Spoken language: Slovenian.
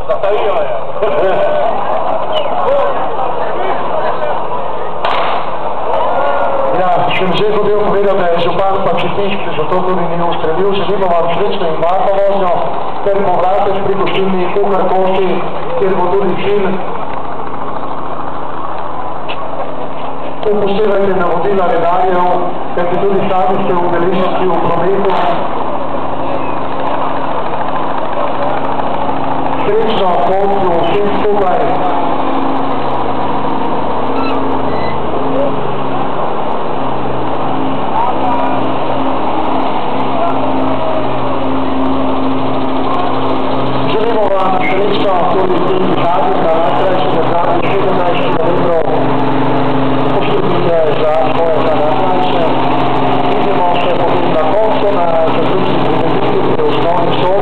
Zatajila je. Ja, sem že hotel povedal, da je župan Pačetišč, zato tudi ni ustrelil. Želimo vam srečno in varno vožnjo, ter povratek pri gostilni Kuhar Koči, kjer bo tudi cilj. Upoštevajte navodila redarjev, ker tudi sami ste udeleženci v prometu. Srečno pot vsem skupaj. Želimo vam srečno tudi tem zadnjim, da najkrajši državi 17 km. Poštujte za svojega najkrajše. Vidimo se potem na koncu na zaključni prireditvi pri osnovni šoli.